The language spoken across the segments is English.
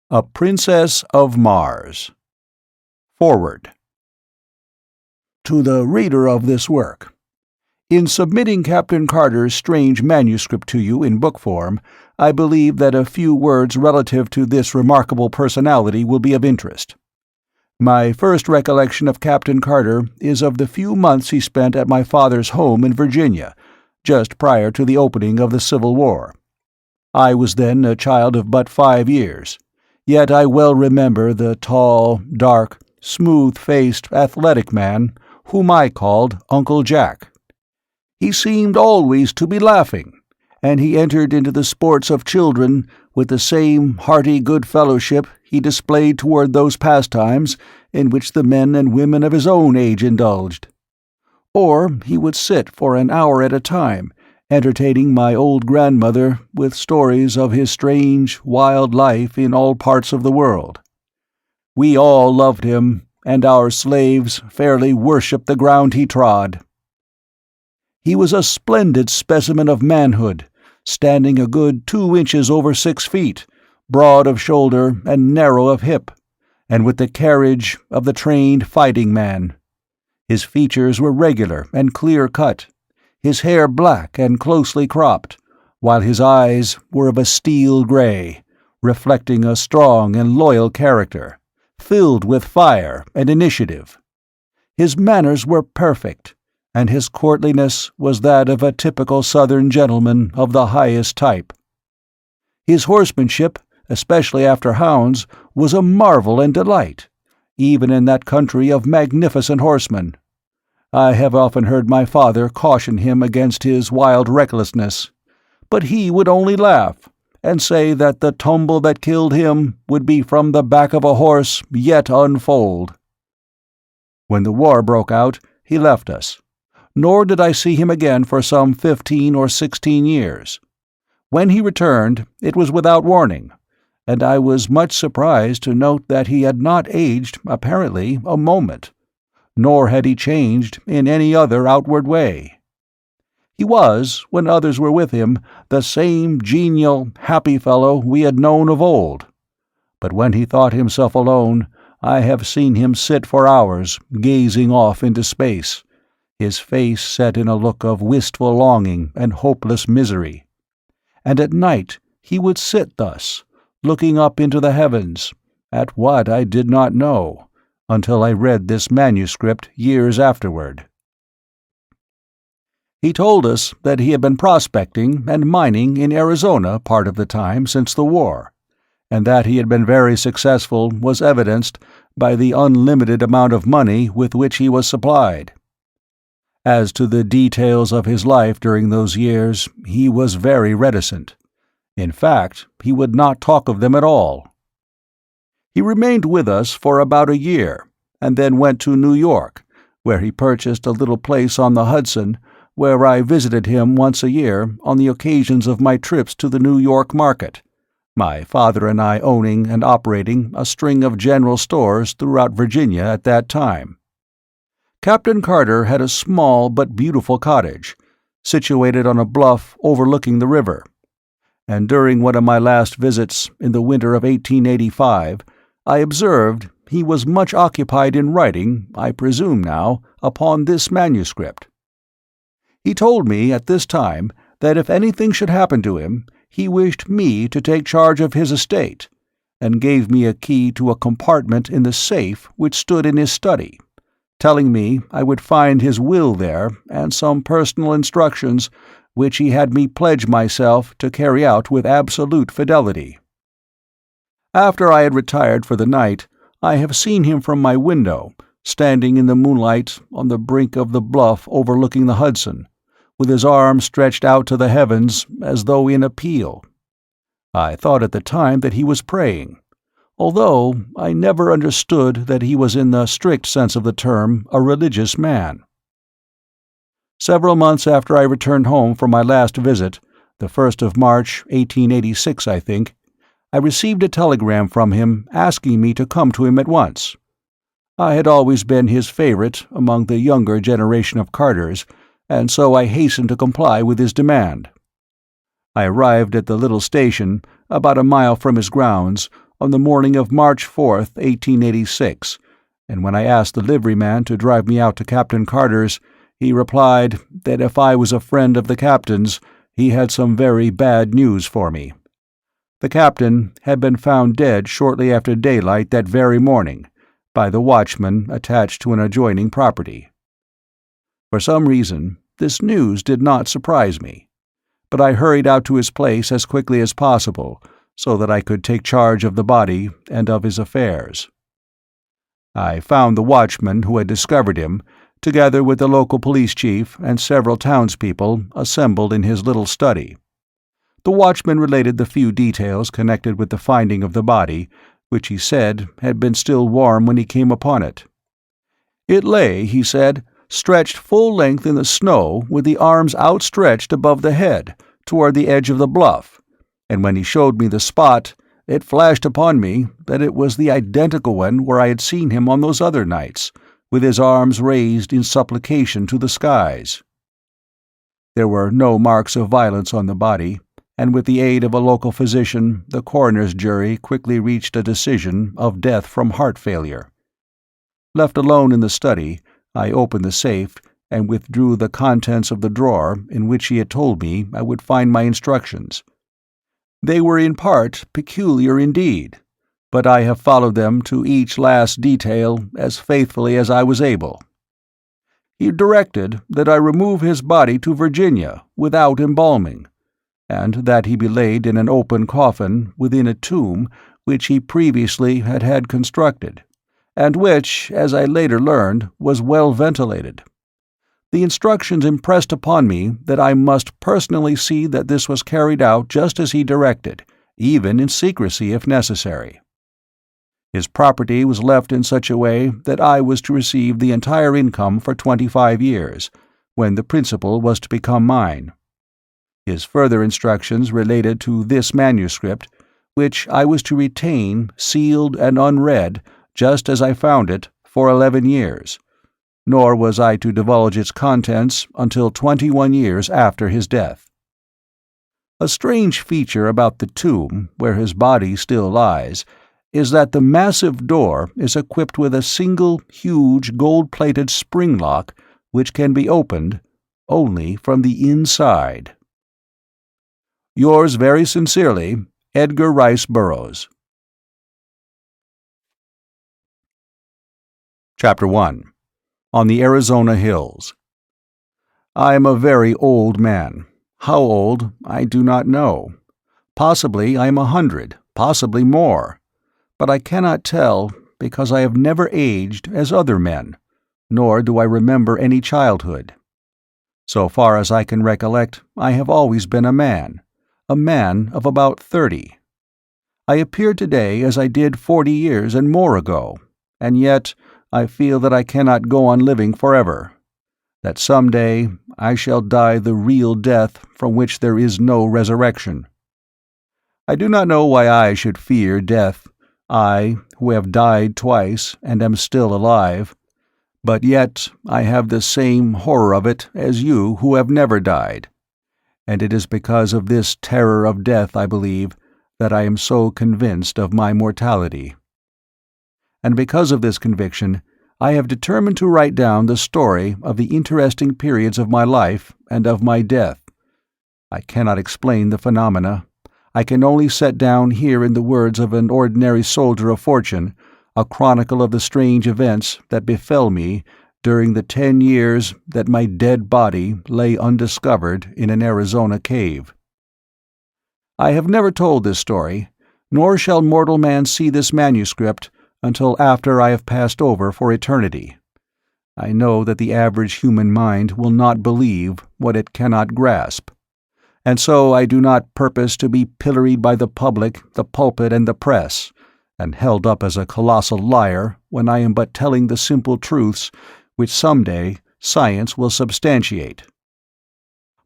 A Princess of Mars. Forward. To the reader of this work, in submitting Captain Carter's strange manuscript to you in book form, I believe that a few words relative to this remarkable personality will be of interest. My first recollection of Captain Carter is of the few months he spent at my father's home in Virginia, just prior to the opening of the Civil War. I was then a child of but 5 years. Yet I well remember the tall, dark, smooth-faced, athletic man whom I called Uncle Jack. He seemed always to be laughing, and he entered into the sports of children with the same hearty good fellowship he displayed toward those pastimes in which the men and women of his own age indulged. Or he would sit for an hour at a time, entertaining my old grandmother with stories of his strange, wild life in all parts of the world. We all loved him, and our slaves fairly worshipped the ground he trod. He was a splendid specimen of manhood, standing a good 2 inches over 6 feet, broad of shoulder and narrow of hip, and with the carriage of the trained fighting man. His features were regular and clear-cut, his hair black and closely cropped, while his eyes were of a steel gray, reflecting a strong and loyal character, filled with fire and initiative. His manners were perfect, and his courtliness was that of a typical Southern gentleman of the highest type. His horsemanship, especially after hounds, was a marvel and delight, even in that country of magnificent horsemen. I have often heard my father caution him against his wild recklessness, but he would only laugh, and say that the tumble that killed him would be from the back of a horse yet unfoaled. When the war broke out, he left us, nor did I see him again for some 15 or 16 years. When he returned, it was without warning, and I was much surprised to note that he had not aged, apparently, a moment, nor had he changed in any other outward way. He was, when others were with him, the same genial, happy fellow we had known of old. But when he thought himself alone, I have seen him sit for hours, gazing off into space, his face set in a look of wistful longing and hopeless misery. And at night he would sit thus, looking up into the heavens, at what I did not know, until I read this manuscript years afterward. He told us that he had been prospecting and mining in Arizona part of the time since the war, and that he had been very successful was evidenced by the unlimited amount of money with which he was supplied. As to the details of his life during those years, he was very reticent. In fact, he would not talk of them at all. He remained with us for about a year, and then went to New York, where he purchased a little place on the Hudson, where I visited him once a year on the occasions of my trips to the New York market, my father and I owning and operating a string of general stores throughout Virginia at that time. Captain Carter had a small but beautiful cottage, situated on a bluff overlooking the river, and during one of my last visits in the winter of 1885, I observed he was much occupied in writing, I presume now, upon this manuscript. He told me at this time that if anything should happen to him, he wished me to take charge of his estate, and gave me a key to a compartment in the safe which stood in his study, telling me I would find his will there and some personal instructions which he had me pledge myself to carry out with absolute fidelity. After I had retired for the night, I have seen him from my window, standing in the moonlight on the brink of the bluff overlooking the Hudson, with his arms stretched out to the heavens as though in appeal. I thought at the time that he was praying, although I never understood that he was in the strict sense of the term a religious man. Several months after I returned home from my last visit, the 1st of March, 1886, I think, I received a telegram from him asking me to come to him at once. I had always been his favorite among the younger generation of Carters, and so I hastened to comply with his demand. I arrived at the little station, about a mile from his grounds, on the morning of March 4th, 1886, and when I asked the liveryman to drive me out to Captain Carter's, he replied that if I was a friend of the captain's, he had some very bad news for me. The captain had been found dead shortly after daylight that very morning, by the watchman attached to an adjoining property. For some reason, this news did not surprise me, but I hurried out to his place as quickly as possible so that I could take charge of the body and of his affairs. I found the watchman who had discovered him, together with the local police chief and several townspeople, assembled in his little study. The watchman related the few details connected with the finding of the body, which he said had been still warm when he came upon it. It lay, he said, stretched full length in the snow with the arms outstretched above the head, toward the edge of the bluff, and when he showed me the spot, it flashed upon me that it was the identical one where I had seen him on those other nights, with his arms raised in supplication to the skies. There were no marks of violence on the body, and with the aid of a local physician, the coroner's jury quickly reached a decision of death from heart failure. Left alone in the study, I opened the safe and withdrew the contents of the drawer in which he had told me I would find my instructions. They were in part peculiar indeed, but I have followed them to each last detail as faithfully as I was able. He directed that I remove his body to Virginia without embalming, and that he be laid in an open coffin within a tomb which he previously had had constructed, and which, as I later learned, was well ventilated. The instructions impressed upon me that I must personally see that this was carried out just as he directed, even in secrecy if necessary. His property was left in such a way that I was to receive the entire income for 25 years, when the principal was to become mine. His further instructions related to this manuscript, which I was to retain sealed and unread, just as I found it, for 11 years, nor was I to divulge its contents until 21 years after his death. A strange feature about the tomb, where his body still lies, is that the massive door is equipped with a single huge gold-plated spring lock which can be opened only from the inside. Yours very sincerely, Edgar Rice Burroughs. Chapter 1. On the Arizona Hills. I am a very old man. How old, I do not know. Possibly I am 100, possibly more. But I cannot tell because I have never aged as other men, nor do I remember any childhood. So far as I can recollect, I have always been a man of about 30. I appear today as I did 40 years and more ago, and yet I feel that I cannot go on living forever, that some day I shall die the real death from which there is no resurrection. I do not know why I should fear death, I, who have died twice and am still alive, but yet I have the same horror of it as you who have never died, and it is because of this terror of death, I believe, that I am so convinced of my mortality. And because of this conviction, I have determined to write down the story of the interesting periods of my life and of my death. I cannot explain the phenomena. I can only set down here in the words of an ordinary soldier of fortune a chronicle of the strange events that befell me during the 10 years that my dead body lay undiscovered in an Arizona cave. I have never told this story, nor shall mortal man see this manuscript until after I have passed over for eternity. I know that the average human mind will not believe what it cannot grasp, and so I do not purpose to be pilloried by the public, the pulpit, and the press, and held up as a colossal liar when I am but telling the simple truths which some day science will substantiate.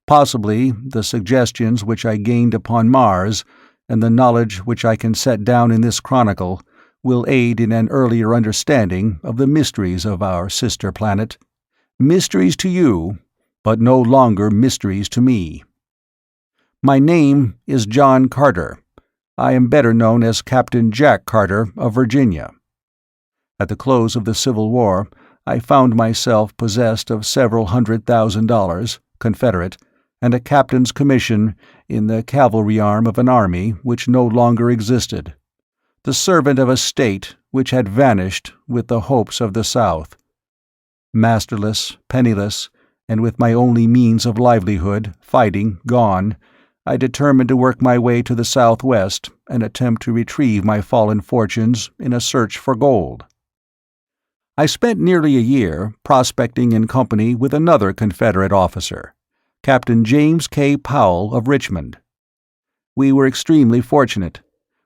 Possibly the suggestions which I gained upon Mars, and the knowledge which I can set down in this chronicle, will aid in an earlier understanding of the mysteries of our sister planet. Mysteries to you, but no longer mysteries to me. My name is John Carter. I am better known as Captain Jack Carter of Virginia. At the close of the Civil War, I found myself possessed of several $100,000, Confederate, and a captain's commission in the cavalry arm of an army which no longer existed, the servant of a state which had vanished with the hopes of the South. Masterless, penniless, and with my only means of livelihood, fighting, gone, I determined to work my way to the Southwest and attempt to retrieve my fallen fortunes in a search for gold. I spent nearly a year prospecting in company with another Confederate officer, Captain James K. Powell of Richmond. We were extremely fortunate,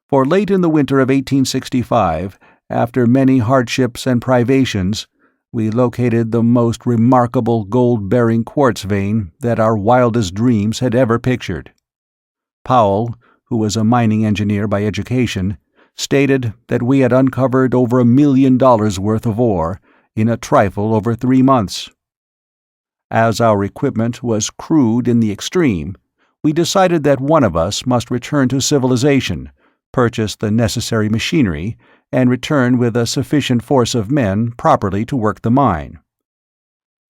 for late in the winter of 1865, after many hardships and privations, we located the most remarkable gold-bearing quartz vein that our wildest dreams had ever pictured. Powell, who was a mining engineer by education, stated that we had uncovered over $1 million worth of ore in a trifle over 3 months. As our equipment was crude in the extreme, we decided that one of us must return to civilization, purchase the necessary machinery, and return with a sufficient force of men properly to work the mine.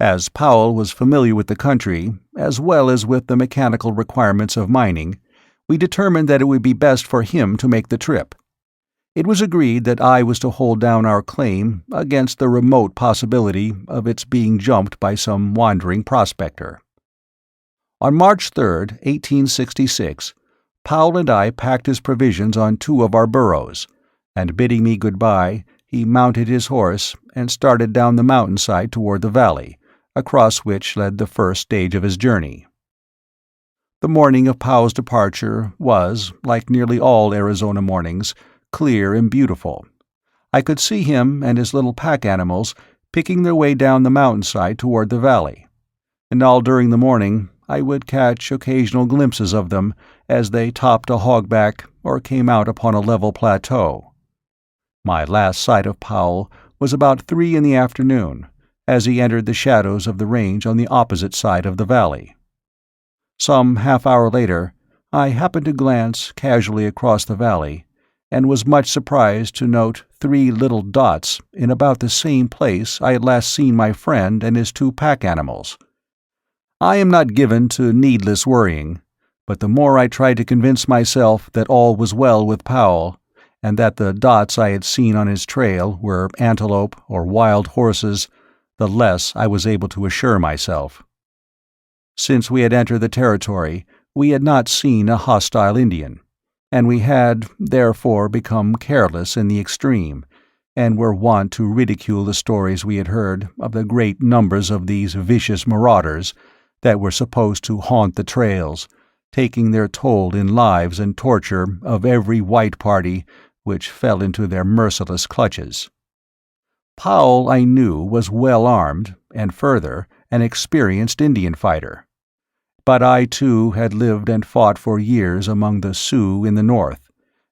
As Powell was familiar with the country, as well as with the mechanical requirements of mining, we determined that it would be best for him to make the trip. It was agreed that I was to hold down our claim against the remote possibility of its being jumped by some wandering prospector. On March 3, 1866, Powell and I packed his provisions on 2 of our burros, and bidding me goodbye, he mounted his horse and started down the mountainside toward the valley, across which led the first stage of his journey. The morning of Powell's departure was, like nearly all Arizona mornings, clear and beautiful. I could see him and his little pack animals picking their way down the mountainside toward the valley, and all during the morning I would catch occasional glimpses of them as they topped a hogback or came out upon a level plateau. My last sight of Powell was about 3 in the afternoon, as he entered the shadows of the range on the opposite side of the valley. Some half-hour later, I happened to glance casually across the valley, and was much surprised to note 3 little dots in about the same place I had last seen my friend and his 2 pack animals. I am not given to needless worrying, but the more I tried to convince myself that all was well with Powell, and that the dots I had seen on his trail were antelope or wild horses, the less I was able to assure myself. Since we had entered the territory, we had not seen a hostile Indian, and we had, therefore, become careless in the extreme, and were wont to ridicule the stories we had heard of the great numbers of these vicious marauders that were supposed to haunt the trails, taking their toll in lives and torture of every white party which fell into their merciless clutches. Powell, I knew, was well armed, and further, an experienced Indian fighter. But I, too, had lived and fought for years among the Sioux in the north,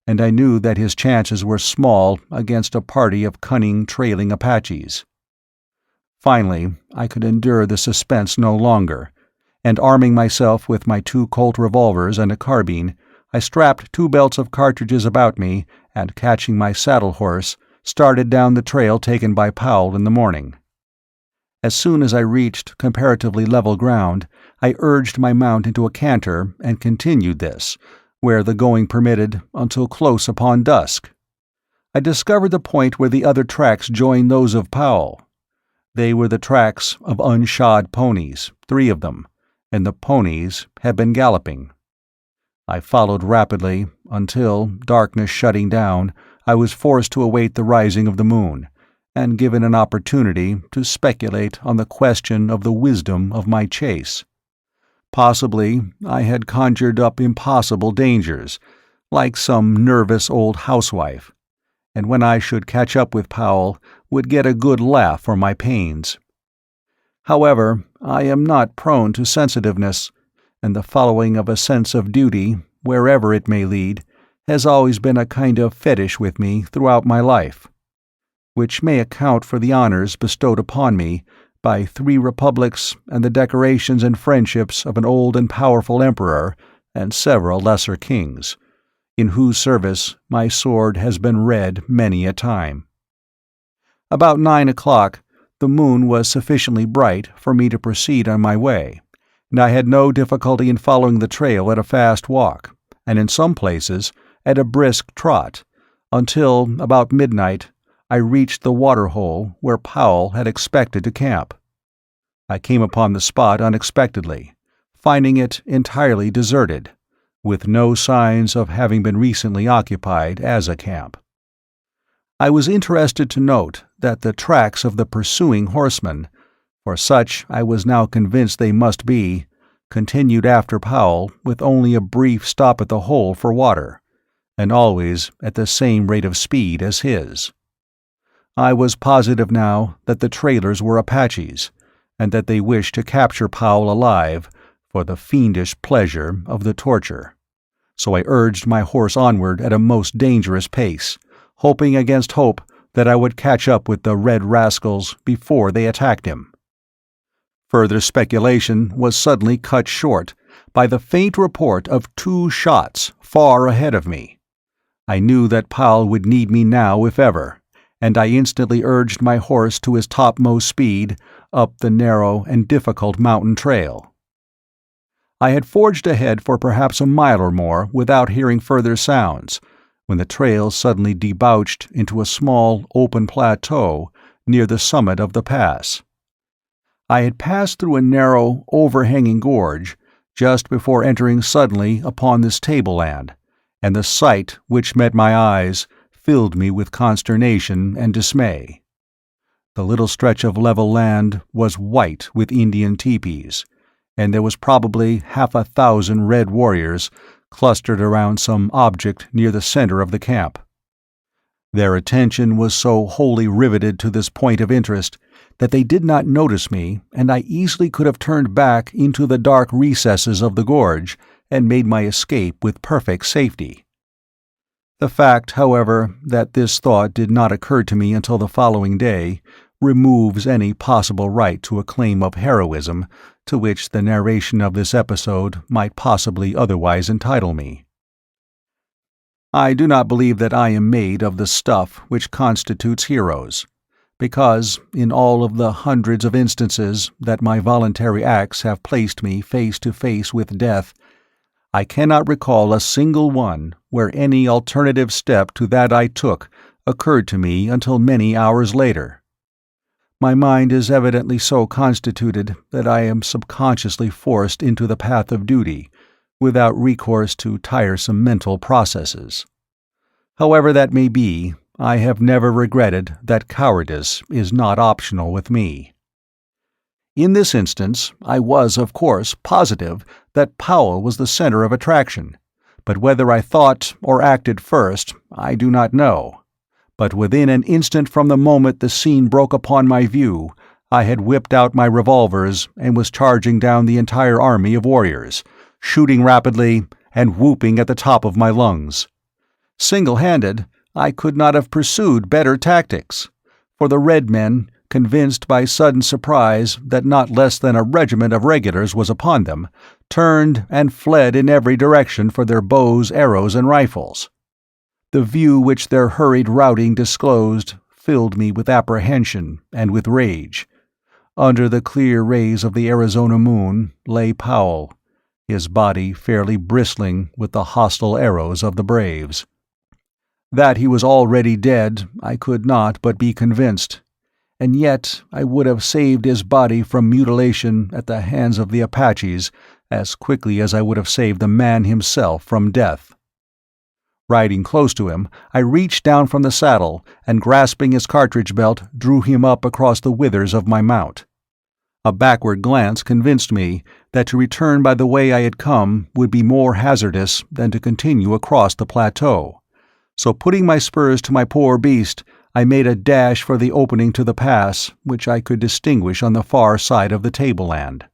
and I knew that his chances were small against a party of cunning trailing Apaches. Finally, I could endure the suspense no longer, and arming myself with my 2 Colt revolvers and a carbine, I strapped 2 belts of cartridges about me and, catching my saddle horse, started down the trail taken by Powell in the morning. As soon as I reached comparatively level ground, I urged my mount into a canter and continued this, where the going permitted, until close upon dusk. I discovered the point where the other tracks joined those of Powell. They were the tracks of unshod ponies, 3 of them, and the ponies had been galloping. I followed rapidly until, darkness shutting down, I was forced to await the rising of the moon, and given an opportunity to speculate on the question of the wisdom of my chase. Possibly I had conjured up impossible dangers, like some nervous old housewife, and when I should catch up with Powell, would get a good laugh for my pains. However, I am not prone to sensitiveness, and the following of a sense of duty, wherever it may lead, has always been a kind of fetish with me throughout my life, which may account for the honors bestowed upon me by 3 republics and the decorations and friendships of an old and powerful emperor and several lesser kings, in whose service my sword has been red many a time. About 9 o'clock, the moon was sufficiently bright for me to proceed on my way, and I had no difficulty in following the trail at a fast walk, and in some places at a brisk trot, until, about midnight, I reached the water-hole where Powell had expected to camp. I came upon the spot unexpectedly, finding it entirely deserted, with no signs of having been recently occupied as a camp. I was interested to note that the tracks of the pursuing horsemen, for such I was now convinced they must be, continued after Powell with only a brief stop at the hole for water, and always at the same rate of speed as his. I was positive now that the trailers were Apaches, and that they wished to capture Powell alive for the fiendish pleasure of the torture. So I urged my horse onward at a most dangerous pace, hoping against hope that I would catch up with the red rascals before they attacked him. Further speculation was suddenly cut short by the faint report of 2 shots far ahead of me. I knew that Powell would need me now if ever, and I instantly urged my horse to his topmost speed up the narrow and difficult mountain trail. I had forged ahead for perhaps a mile or more without hearing further sounds, when the trail suddenly debouched into a small open plateau near the summit of the pass. I had passed through a narrow, overhanging gorge just before entering suddenly upon this tableland, and the sight which met my eyes filled me with consternation and dismay. The little stretch of level land was white with Indian teepees, and there was probably 1,000 red warriors clustered around some object near the center of the camp. Their attention was so wholly riveted to this point of interest that they did not notice me, and I easily could have turned back into the dark recesses of the gorge and made my escape with perfect safety. The fact, however, that this thought did not occur to me until the following day removes any possible right to a claim of heroism to which the narration of this episode might possibly otherwise entitle me. I do not believe that I am made of the stuff which constitutes heroes, because, in all of the hundreds of instances that my voluntary acts have placed me face to face with death, I cannot recall a single one where any alternative step to that I took occurred to me until many hours later. My mind is evidently so constituted that I am subconsciously forced into the path of duty, without recourse to tiresome mental processes. However that may be, I have never regretted that cowardice is not optional with me. In this instance, I was, of course, positive that Powell was the center of attraction, but whether I thought or acted first, I do not know. But within an instant from the moment the scene broke upon my view, I had whipped out my revolvers and was charging down the entire army of warriors, shooting rapidly and whooping at the top of my lungs. Single-handed, I could not have pursued better tactics, for the red men, convinced by sudden surprise that not less than a regiment of regulars was upon them, turned and fled in every direction for their bows, arrows, and rifles. The view which their hurried routing disclosed filled me with apprehension and with rage. Under the clear rays of the Arizona moon lay Powell, his body fairly bristling with the hostile arrows of the braves. That he was already dead I could not but be convinced, and yet I would have saved his body from mutilation at the hands of the Apaches as quickly as I would have saved the man himself from death. Riding close to him, I reached down from the saddle and, grasping his cartridge belt, drew him up across the withers of my mount. A backward glance convinced me that to return by the way I had come would be more hazardous than to continue across the plateau, so putting my spurs to my poor beast, I made a dash for the opening to the pass which I could distinguish on the far side of the tableland.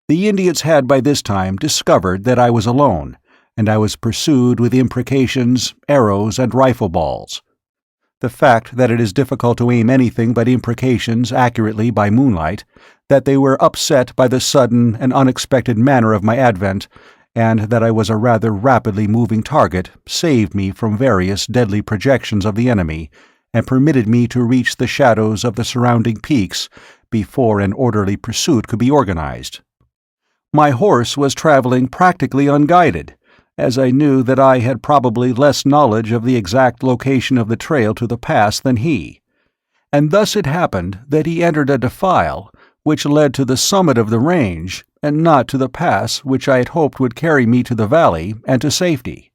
The Indians had by this time discovered that I was alone, and I was pursued with imprecations, arrows, and rifle balls. The fact that it is difficult to aim anything but imprecations accurately by moonlight, that they were upset by the sudden and unexpected manner of my advent, and that I was a rather rapidly moving target saved me from various deadly projections of the enemy and permitted me to reach the shadows of the surrounding peaks before an orderly pursuit could be organized. My horse was traveling practically unguided, as I knew that I had probably less knowledge of the exact location of the trail to the pass than he, and thus it happened that he entered a defile which led to the summit of the range, and not to the pass which I had hoped would carry me to the valley and to safety.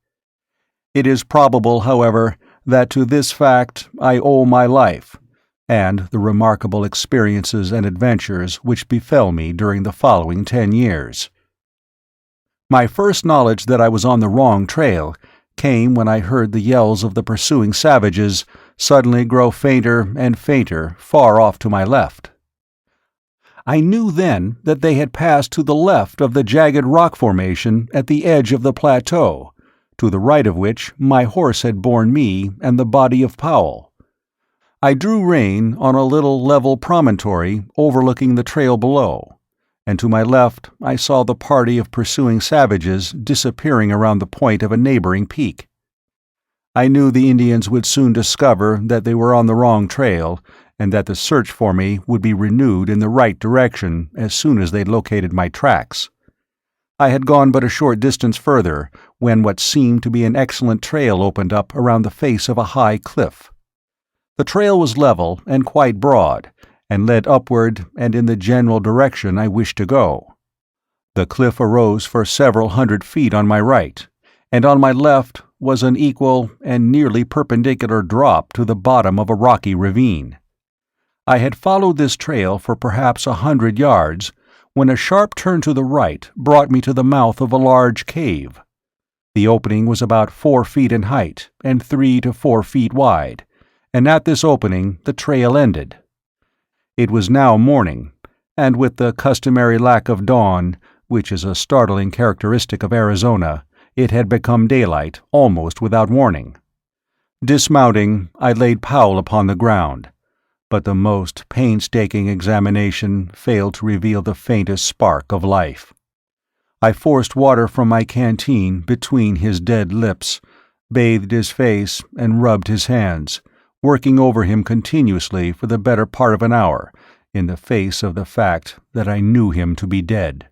It is probable, however, that to this fact I owe my life, and the remarkable experiences and adventures which befell me during the following 10 years. My first knowledge that I was on the wrong trail came when I heard the yells of the pursuing savages suddenly grow fainter and fainter far off to my left. I knew then that they had passed to the left of the jagged rock formation at the edge of the plateau, to the right of which my horse had borne me and the body of Powell. I drew rein on a little level promontory overlooking the trail below, and to my left I saw the party of pursuing savages disappearing around the point of a neighboring peak. I knew the Indians would soon discover that they were on the wrong trail, and that the search for me would be renewed in the right direction as soon as they located my tracks. I had gone but a short distance further when what seemed to be an excellent trail opened up around the face of a high cliff. The trail was level and quite broad, and led upward and in the general direction I wished to go. The cliff arose for several hundred feet on my right, and on my left was an equal and nearly perpendicular drop to the bottom of a rocky ravine. I had followed this trail for perhaps 100 yards when a sharp turn to the right brought me to the mouth of a large cave. The opening was about 4 feet in height and 3 to 4 feet wide, and at this opening the trail ended. It was now morning, and with the customary lack of dawn, which is a startling characteristic of Arizona, it had become daylight almost without warning. Dismounting, I laid Powell upon the ground, but the most painstaking examination failed to reveal the faintest spark of life. I forced water from my canteen between his dead lips, bathed his face, and rubbed his hands, working over him continuously for the better part of an hour, in the face of the fact that I knew him to be dead.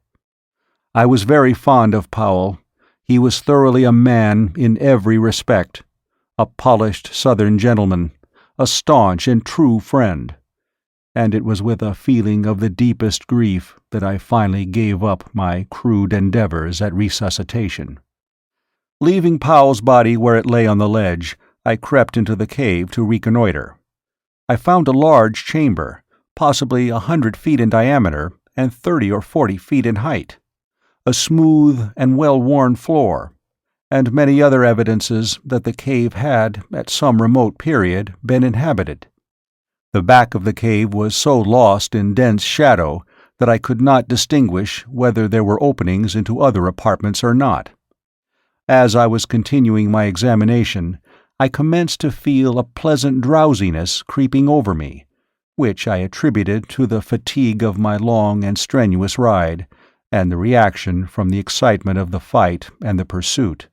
I was very fond of Powell. He was thoroughly a man in every respect, a polished Southern gentleman, a staunch and true friend, and it was with a feeling of the deepest grief that I finally gave up my crude endeavors at resuscitation. Leaving Powell's body where it lay on the ledge, I crept into the cave to reconnoiter. I found a large chamber, possibly 100 feet in diameter and 30 or 40 feet in height, a smooth and well-worn floor, and many other evidences that the cave had, at some remote period, been inhabited. The back of the cave was so lost in dense shadow that I could not distinguish whether there were openings into other apartments or not. As I was continuing my examination, I commenced to feel a pleasant drowsiness creeping over me, which I attributed to the fatigue of my long and strenuous ride, and the reaction from the excitement of the fight and the pursuit.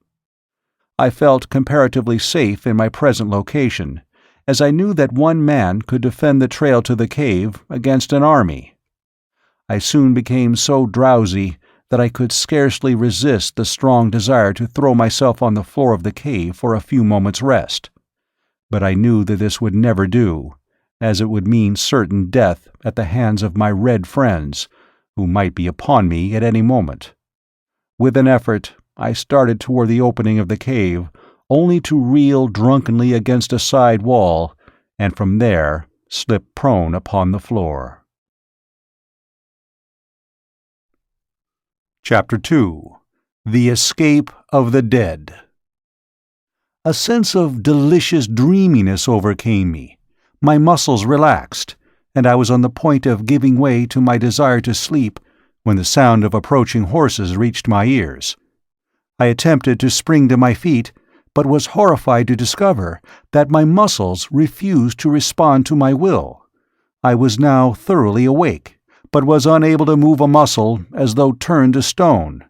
I felt comparatively safe in my present location, as I knew that one man could defend the trail to the cave against an army. I soon became so drowsy that I could scarcely resist the strong desire to throw myself on the floor of the cave for a few moments' rest. But I knew that this would never do, as it would mean certain death at the hands of my red friends, who might be upon me at any moment. With an effort, I started toward the opening of the cave, only to reel drunkenly against a side wall, and from there slip prone upon the floor. Chapter 2. The Escape of the Dead. A sense of delicious dreaminess overcame me. My muscles relaxed, and I was on the point of giving way to my desire to sleep when the sound of approaching horses reached my ears. I attempted to spring to my feet, but was horrified to discover that my muscles refused to respond to my will. I was now thoroughly awake, but was unable to move a muscle, as though turned to stone.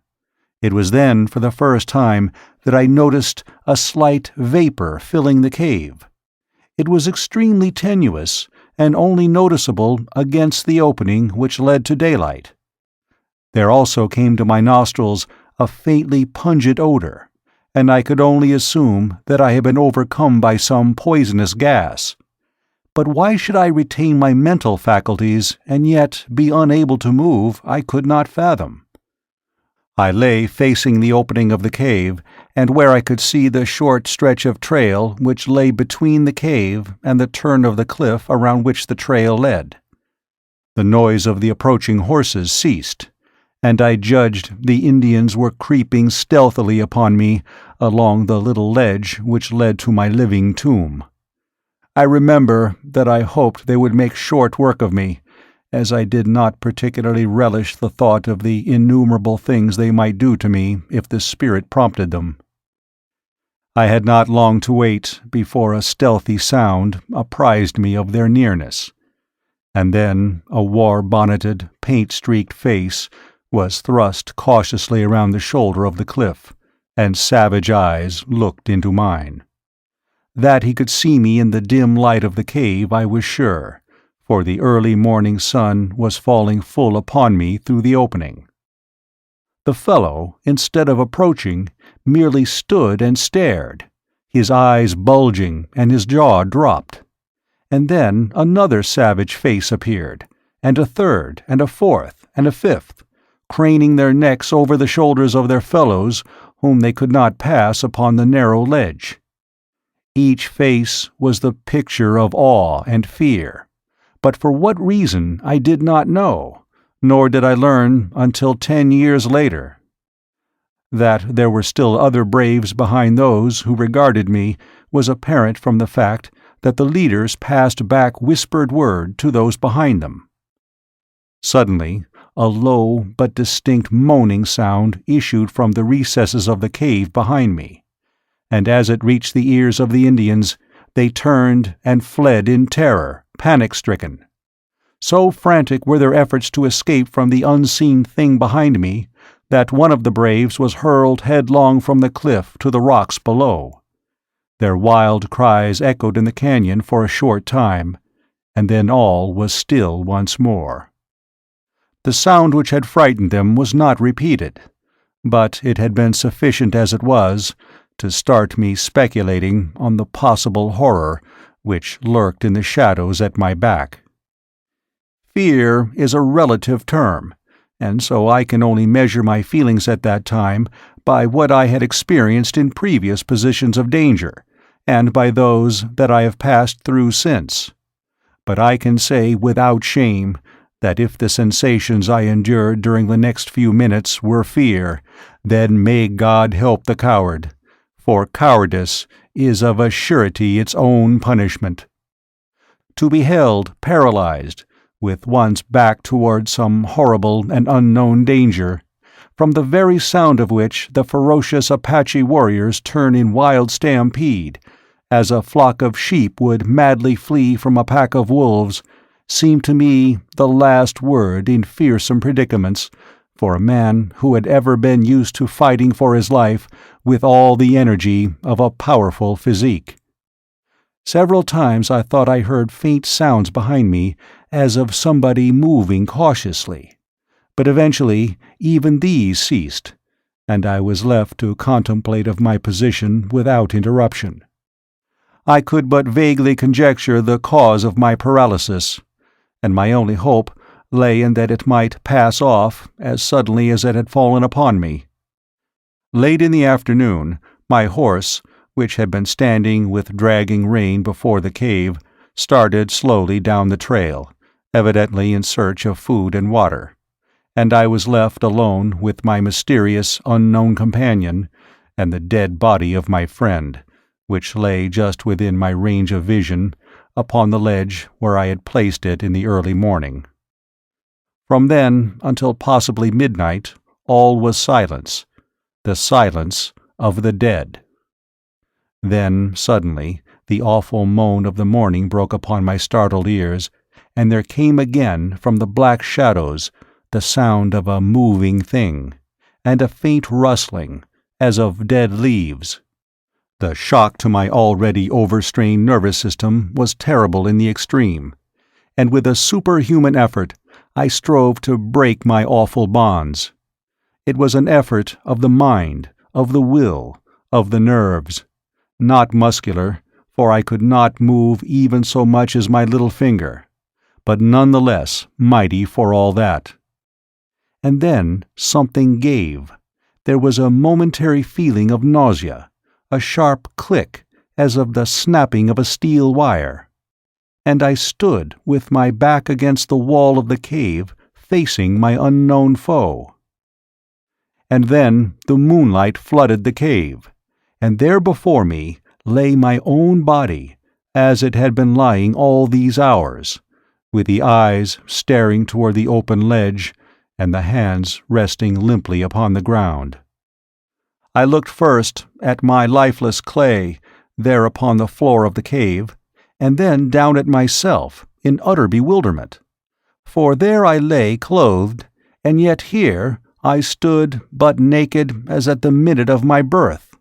It was then, for the first time, that I noticed a slight vapor filling the cave. It was extremely tenuous, and only noticeable against the opening which led to daylight. There also came to my nostrils a faintly pungent odor, and I could only assume that I had been overcome by some poisonous gas. But why should I retain my mental faculties and yet be unable to move, I could not fathom. I lay facing the opening of the cave, and where I could see the short stretch of trail which lay between the cave and the turn of the cliff around which the trail led. The noise of the approaching horses ceased, and I judged the Indians were creeping stealthily upon me along the little ledge which led to my living tomb. I remember that I hoped they would make short work of me, as I did not particularly relish the thought of the innumerable things they might do to me if the spirit prompted them. I had not long to wait before a stealthy sound apprised me of their nearness, and then a war-bonneted, paint-streaked face was thrust cautiously around the shoulder of the cliff, and savage eyes looked into mine. That he could see me in the dim light of the cave I was sure, for the early morning sun was falling full upon me through the opening. The fellow, instead of approaching, merely stood and stared, his eyes bulging and his jaw dropped. And then another savage face appeared, and a third, and a fourth, and a fifth, craning their necks over the shoulders of their fellows, whom they could not pass upon the narrow ledge. Each face was the picture of awe and fear, but for what reason I did not know, nor did I learn until 10 years later. That there were still other braves behind those who regarded me was apparent from the fact that the leaders passed back whispered word to those behind them. Suddenly, a low but distinct moaning sound issued from the recesses of the cave behind me, and as it reached the ears of the Indians, they turned and fled in terror, panic-stricken. So frantic were their efforts to escape from the unseen thing behind me that one of the braves was hurled headlong from the cliff to the rocks below. Their wild cries echoed in the canyon for a short time, and then all was still once more. The sound which had frightened them was not repeated, but it had been sufficient as it was to start me speculating on the possible horror which lurked in the shadows at my back. Fear is a relative term, and so I can only measure my feelings at that time by what I had experienced in previous positions of danger, and by those that I have passed through since. But I can say without shame that if the sensations I endured during the next few minutes were fear, then may God help the coward, for cowardice is of a surety its own punishment. To be held paralyzed, with one's back toward some horrible and unknown danger, from the very sound of which the ferocious Apache warriors turn in wild stampede, as a flock of sheep would madly flee from a pack of wolves, seemed to me the last word in fearsome predicaments for a man who had ever been used to fighting for his life with all the energy of a powerful physique. Several times I thought I heard faint sounds behind me as of somebody moving cautiously, but eventually even these ceased, and I was left to contemplate of my position without interruption. I could but vaguely conjecture the cause of my paralysis, and my only hope lay in that it might pass off as suddenly as it had fallen upon me. Late in the afternoon, my horse, which had been standing with dragging rein before the cave, started slowly down the trail, evidently in search of food and water, and I was left alone with my mysterious, unknown companion and the dead body of my friend, which lay just within my range of vision, upon the ledge where I had placed it in the early morning. From then until possibly midnight, all was silence, the silence of the dead. Then, suddenly, the awful moan of the morning broke upon my startled ears, and there came again from the black shadows the sound of a moving thing, and a faint rustling, as of dead leaves. The shock to my already overstrained nervous system was terrible in the extreme, and with a superhuman effort I strove to break my awful bonds. It was an effort of the mind, of the will, of the nerves, not muscular, for I could not move even so much as my little finger, but none the less mighty for all that. And then something gave. There was a momentary feeling of nausea, a sharp click as of the snapping of a steel wire. And I stood with my back against the wall of the cave, facing my unknown foe. And then the moonlight flooded the cave, and there before me lay my own body, as it had been lying all these hours, with the eyes staring toward the open ledge, and the hands resting limply upon the ground. I looked first at my lifeless clay, there upon the floor of the cave, and then down at myself in utter bewilderment. For there I lay clothed, and yet here I stood but naked as at the minute of my birth.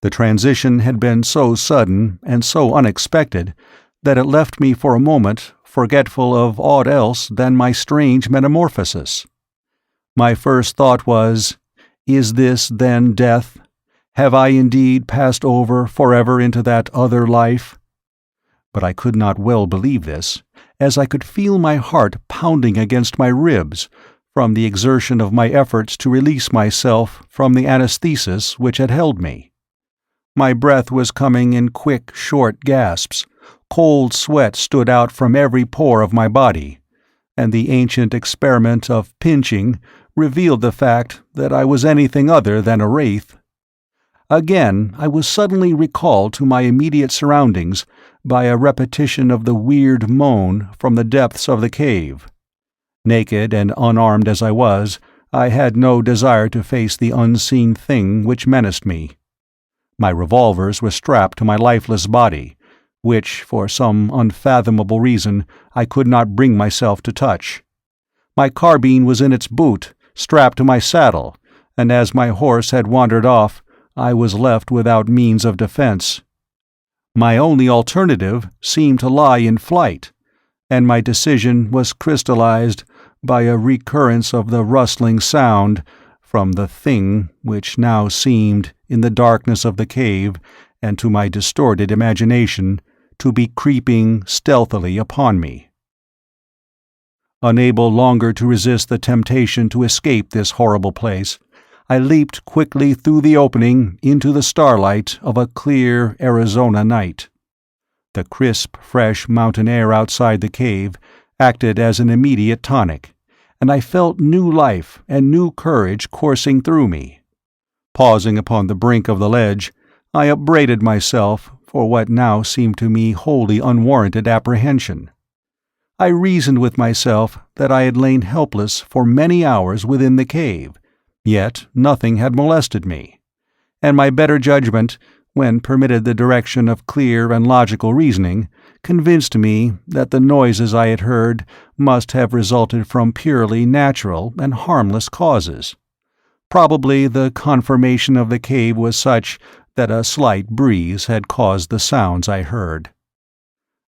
The transition had been so sudden and so unexpected that it left me for a moment forgetful of aught else than my strange metamorphosis. My first thought was, is this then death? Have I indeed passed over forever into that other life? But I could not well believe this, as I could feel my heart pounding against my ribs from the exertion of my efforts to release myself from the anaesthesis which had held me. My breath was coming in quick, short gasps, cold sweat stood out from every pore of my body, and the ancient experiment of pinching revealed the fact that I was anything other than a wraith. Again I was suddenly recalled to my immediate surroundings by a repetition of the weird moan from the depths of the cave. Naked and unarmed as I was, I had no desire to face the unseen thing which menaced me. My revolvers were strapped to my lifeless body, which, for some unfathomable reason, I could not bring myself to touch. My carbine was in its boot, strapped to my saddle, and as my horse had wandered off, I was left without means of defense. My only alternative seemed to lie in flight, and my decision was crystallized by a recurrence of the rustling sound from the thing which now seemed, in the darkness of the cave and to my distorted imagination, to be creeping stealthily upon me. Unable longer to resist the temptation to escape this horrible place, I leaped quickly through the opening into the starlight of a clear Arizona night. The crisp, fresh mountain air outside the cave acted as an immediate tonic, and I felt new life and new courage coursing through me. Pausing upon the brink of the ledge, I upbraided myself for what now seemed to me wholly unwarranted apprehension. I reasoned with myself that I had lain helpless for many hours within the cave, yet nothing had molested me, and my better judgment, when permitted the direction of clear and logical reasoning, convinced me that the noises I had heard must have resulted from purely natural and harmless causes. Probably the conformation of the cave was such that a slight breeze had caused the sounds I heard.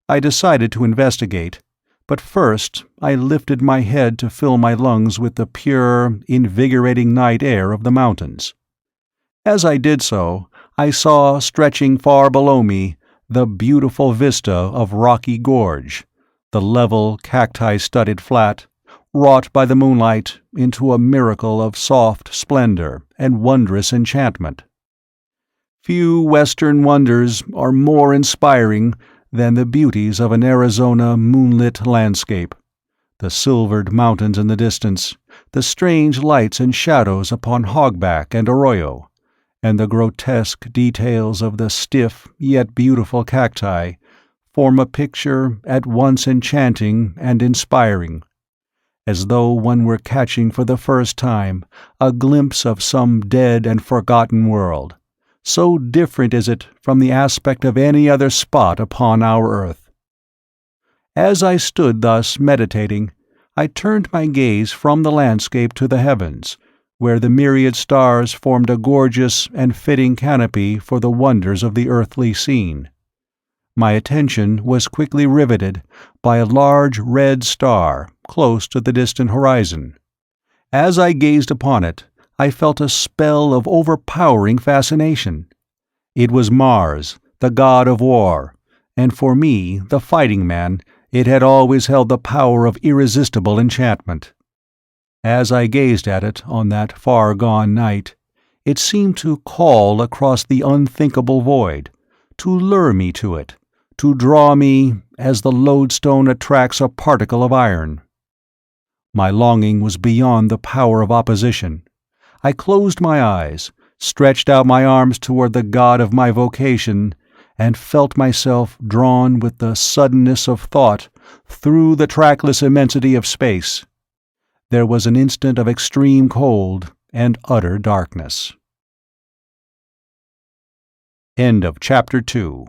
I decided to investigate, but first I lifted my head to fill my lungs with the pure, invigorating night air of the mountains. As I did so, I saw, stretching far below me, the beautiful vista of Rocky Gorge, the level, cacti-studded flat, wrought by the moonlight into a miracle of soft splendor and wondrous enchantment. Few Western wonders are more inspiring than the beauties of an Arizona moonlit landscape, the silvered mountains in the distance, the strange lights and shadows upon hogback and arroyo, and the grotesque details of the stiff yet beautiful cacti, form a picture at once enchanting and inspiring, as though one were catching for the first time a glimpse of some dead and forgotten world. So different is it from the aspect of any other spot upon our earth. As I stood thus meditating, I turned my gaze from the landscape to the heavens, where the myriad stars formed a gorgeous and fitting canopy for the wonders of the earthly scene. My attention was quickly riveted by a large red star close to the distant horizon. As I gazed upon it, I felt a spell of overpowering fascination. It was Mars, the god of war, and for me, the fighting man, it had always held the power of irresistible enchantment. As I gazed at it on that far-gone night, it seemed to call across the unthinkable void, to lure me to it, to draw me as the lodestone attracts a particle of iron. My longing was beyond the power of opposition. I closed my eyes, stretched out my arms toward the god of my vocation, and felt myself drawn with the suddenness of thought through the trackless immensity of space. There was an instant of extreme cold and utter darkness. End of Chapter 2.